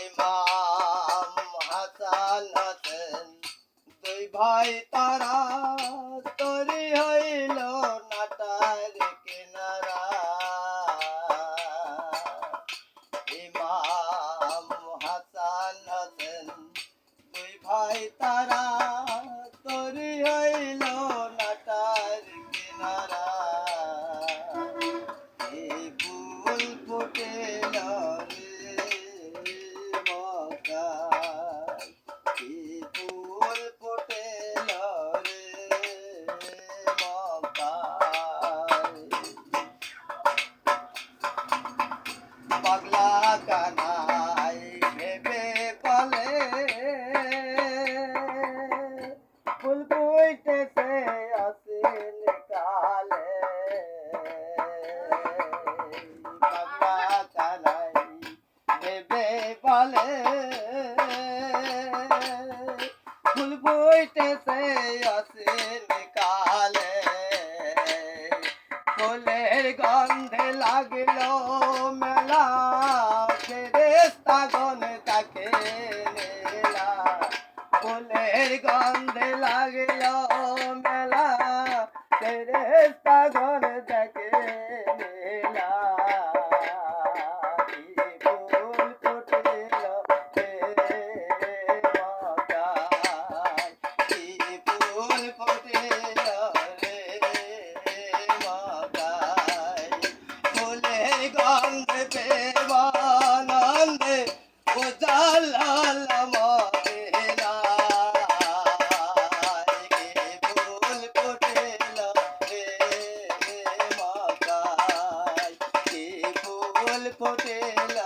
ইমাম হাসান হোসেন দুই ভাই তারা তৈরি হইল নাটার কিনারা। ইমাম হাসান হোসেন দুই ভাই তারা তৈরি হইল নাটার কিনারা। এই ফুল ফুটেল রে মক্কায়, এই ফুল ফুটেল রে মক্কায়। পাগলা কানাই ভেবে বলে ফুল ফুটেছে আসিন কালে। পাগলা কানাই ভেবে বলে ফুল ফুটেছে আসিন কালে। ফুলের গন্ধে লাগলো মেলা, ফেরেশতাগণ তাকে মেলা। ফুলের গন্ধে লাগলো মেলা, ফেরেশতাগণ তাকে মেলা। ফুল ফুটেল রে মক্কায়, ফুল ফুটেল রে মক্কায়। ফুলের গন্ধে প্রেমানন্দে উজালাল মদিনায়। ফুল ফুটেল রে মক্কায়, ফুল ফুটেল